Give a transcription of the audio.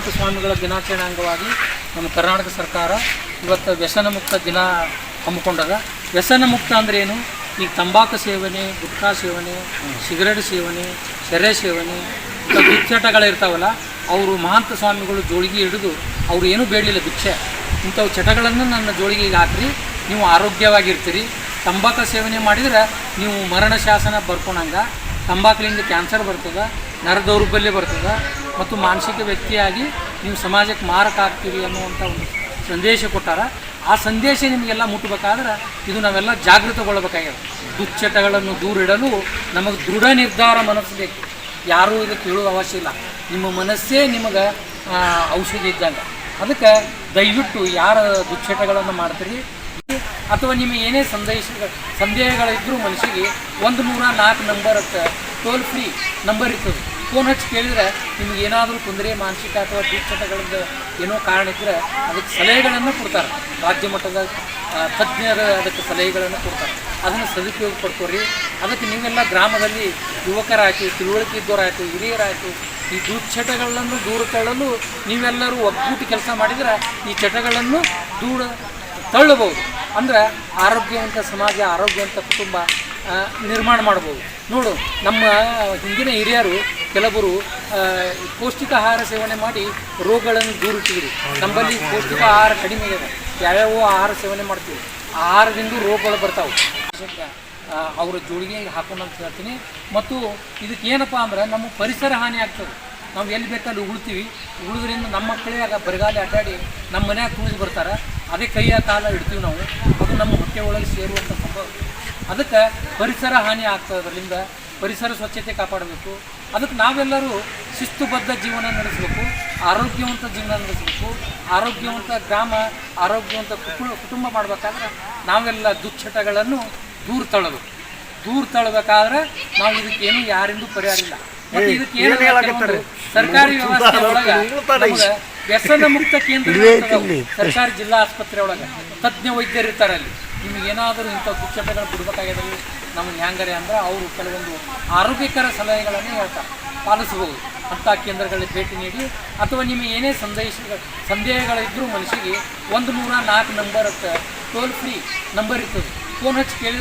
ಮಹಂತ ಸ್ವಾಮಿಗಳ ದಿನಾಚರಣೆ ಅಂಗವಾಗಿ ನಮ್ಮ ಕರ್ನಾಟಕ ಸರ್ಕಾರ ಇವತ್ತು ವ್ಯಸನ ಮುಕ್ತ ದಿನ ಹಮ್ಮಿಕೊಂಡದ. ವ್ಯಸನ ಮುಕ್ತ ಅಂದ್ರೆ ಏನು? ಈಗ ತಂಬಾಕು ಸೇವನೆ, ಗುಟ್ಕಾ ಸೇವನೆ, ಸಿಗರೇಟ್ ಸೇವನೆ, ಸೆರೆ ಸೇವನೆ, ದುಶ್ಚಟಗಳಿರ್ತಾವಲ್ಲ, ಅವರು ಮಹಂತ ಸ್ವಾಮಿಗಳು ಜೋಳಿಗೆ ಹಿಡಿದು ಅವರು ಏನೂ ಬೇಡಲಿಲ್ಲ ಭಿಕ್ಷೆ, ಇಂಥವು ಚಟಗಳನ್ನು ನನ್ನ ಜೋಳಿಗೆಗೆ ಹಾಕ್ರಿ, ನೀವು ಆರೋಗ್ಯವಾಗಿರ್ತೀರಿ. ತಂಬಾಕು ಸೇವನೆ ಮಾಡಿದ್ರೆ ನೀವು ಮರಣ ಶಾಸನ ಬರ್ಕೊಂಡಂಗೆ, ತಂಬಾಕಿನಿಂದ ಕ್ಯಾನ್ಸರ್ ಬರ್ತದೆ, ನರ ದೌರ್ಬಲ್ಯ ಬರ್ತದೆ ಮತ್ತು ಮಾನಸಿಕ ವ್ಯಕ್ತಿಯಾಗಿ ನೀವು ಸಮಾಜಕ್ಕೆ ಮಾರಕ ಆಗ್ತೀರಿ ಅನ್ನುವಂಥ ಒಂದು ಸಂದೇಶ ಕೊಟ್ಟಾರ. ಆ ಸಂದೇಶ ನಿಮಗೆಲ್ಲ ಮುಟ್ಟಬೇಕಾದ್ರೆ ಇದು ನಾವೆಲ್ಲ ಜಾಗೃತಗೊಳ್ಳಬೇಕಾಗಿದೆ. ದುಶ್ಚಟಗಳನ್ನು ದೂರಿಡಲು ನಮಗೆ ದೃಢ ನಿರ್ಧಾರ ಮನಸ್ಸು ಬೇಕು. ಯಾರೂ ಇದಕ್ಕೆ ಹೇಳುವ ಅವಶ್ಯ ಇಲ್ಲ. ನಿಮ್ಮ ಮನಸ್ಸೇ ನಿಮಗೆ ಔಷಧಿ ಇದ್ದಂಗೆ. ಅದಕ್ಕೆ ದಯವಿಟ್ಟು ಯಾರ ದುಶ್ಚಟಗಳನ್ನು ಮಾಡ್ತೀರಿ ಅಥವಾ ನಿಮಗೆ ಏನೇ ಸಂದೇಹಗಳಿದ್ದರೂ ಮನಸ್ಸಿಗೆ 104 ನಂಬರ್ ಟೋಲ್ ಫ್ರೀ ನಂಬರ್ ಇರ್ತದೆ. ಫೋನ್ ಹಚ್ಚಿ ಕೇಳಿದರೆ ನಿಮ್ಗೆ ಏನಾದರೂ ತೊಂದರೆ, ಮಾನಸಿಕ ಅಥವಾ ದುಶ್ಚಟಗಳಿಂದ ಏನೋ ಕಾರಣ ಇದ್ದರೆ ಅದಕ್ಕೆ ಸಲಹೆಗಳನ್ನು ಕೊಡ್ತಾರೆ. ರಾಜ್ಯ ಮಟ್ಟದ ತಜ್ಞರು ಅದಕ್ಕೆ ಸಲಹೆಗಳನ್ನು ಕೊಡ್ತಾರೆ. ಅದನ್ನು ಸದುಪಯೋಗ ಪಡ್ಕೋರಿ. ಅದಕ್ಕೆ ನೀವೆಲ್ಲ ಗ್ರಾಮದಲ್ಲಿ ಯುವಕರಾಯಿತು, ತಿಳುವಳಿಕೆ ಇದ್ದವರಾಯಿತು, ಹಿರಿಯರಾಯಿತು, ಈ ದುಶ್ಚಟಗಳನ್ನು ದೂರ ತಳ್ಳಲು ನೀವೆಲ್ಲರೂ ಒಗ್ಗೂಟಿ ಕೆಲಸ ಮಾಡಿದರೆ ಈ ಚಟಗಳನ್ನು ದೂರ ತಳ್ಳಬಹುದು. ಅಂದ್ರೆ ಆರೋಗ್ಯವಂತ ಸಮಾಜ, ಆರೋಗ್ಯವಂತ ಕುಟುಂಬ ನಿರ್ಮಾಣ ಮಾಡ್ಬೋದು. ನೋಡು, ನಮ್ಮ ಹಿಂದಿನ ಹಿರಿಯರು ಕೆಲವರು ಪೌಷ್ಟಿಕ ಆಹಾರ ಸೇವನೆ ಮಾಡಿ ರೋಗಗಳನ್ನು ದೂರಿಟ್ಟಿದ್ರು. ನಮ್ಮಲ್ಲಿ ಪೌಷ್ಟಿಕ ಆಹಾರ ಕಡಿಮೆ ಇದೆ. ಯಾವ್ಯಾವ ಆಹಾರ ಸೇವನೆ ಮಾಡ್ತೀವಿ, ಆಹಾರದಿಂದ ರೋಗಗಳು ಬರ್ತಾವೆ. ಅವರ ಜೋಳಿಗೆ ಹಾಕೊಂಡು ಅಂತ ಹೇಳ್ತೀನಿ. ಮತ್ತು ಇದಕ್ಕೆ ಏನಪ್ಪ ಅಂದ್ರೆ ನಮ್ಮ ಪರಿಸರ ಹಾನಿ ಆಗ್ತದೆ. ನಾವು ಎಲ್ಲಿ ಬೇಕಲ್ಲಿ ಉಗುಳ್ತೀವಿ, ಉಗುಳೋದ್ರಿಂದ ನಮ್ಮ ಮಕ್ಕಳೇ ಆಗ ಬರಿಗಾಲಿ ಅಡ್ಡಾಡಿ ನಮ್ಮ ಮನ್ಯಾಗ ಕುಣಿದು ಬರ್ತಾರೆ. ಅದೇ ಕೈಯ ಕಾಲ ಇಡ್ತೀವಿ ನಾವು, ಅದು ನಮ್ಮ ಹೊಟ್ಟೆ ಒಳಗೆ ಸೇರುವಂಥ ಸಂಭವ. ಅದಕ್ಕೆ ಪರಿಸರ ಹಾನಿ ಆಗ್ತದೆ. ಅದರಿಂದ ಪರಿಸರ ಸ್ವಚ್ಛತೆ ಕಾಪಾಡಬೇಕು. ಅದಕ್ಕೆ ನಾವೆಲ್ಲರೂ ಶಿಸ್ತುಬದ್ಧ ಜೀವನ ನಡೆಸಬೇಕು, ಆರೋಗ್ಯವಂತ ಜೀವನ ನಡೆಸಬೇಕು. ಆರೋಗ್ಯವಂತ ಗ್ರಾಮ, ಆರೋಗ್ಯವಂತ ಕುಟುಂಬ ಮಾಡಬೇಕಾದ್ರೆ ನಾವೆಲ್ಲ ದುಶ್ಚಟಗಳನ್ನು ದೂರ ತಳ್ಳಬೇಕು. ದೂರ ತಳ್ಳಬೇಕಾದ್ರೆ ನಾವು ಇದಕ್ಕೇನು ಯಾರಿಂದೂ ಪರಿಹಾರ ಇಲ್ಲ. ಮತ್ತು ಇದಕ್ಕೆ ಏನು ಸರ್ಕಾರಿ ವ್ಯವಸ್ಥೆ ಒಳಗೆ ನಮಗೆ ವ್ಯಸನ ಮುಕ್ತ ಕೇಂದ್ರ ಸರ್ಕಾರಿ ಜಿಲ್ಲಾ ಆಸ್ಪತ್ರೆ ಒಳಗೆ ತಜ್ಞ ವೈದ್ಯರು ಇರ್ತಾರೆ. ಅಲ್ಲಿ ನಿಮಗೇನಾದರೂ ಇಂಥ ದುಶ್ಚಟಗಳು ಬಿಡಬೇಕಾಗಿದ್ದಲ್ಲಿ ನಮಗೆ ಹ್ಯಾಂಗರೆ ಅಂದ್ರೆ ಅವರು ಕೆಲವೊಂದು ಆರೋಗ್ಯಕರ ಸಲಹೆಗಳನ್ನು ಹೇಳ್ತಾರೆ, ಪಾಲಿಸಬಹುದು. ಅಂಥ ಕೇಂದ್ರಗಳಿಗೆ ಭೇಟಿ ನೀಡಿ. ಅಥವಾ ನಿಮಗೆ ಏನೇ ಸಂದೇಹಗಳಿದ್ದರೂ ಮನಸ್ಸಿಗೆ 104 ನಂಬರ್ ಟೋಲ್ ಫ್ರೀ ನಂಬರ್ ಇರ್ತದೆ. ಫೋನ್ ಹಚ್ಚಿ ಕೇಳಿದ್ರೆ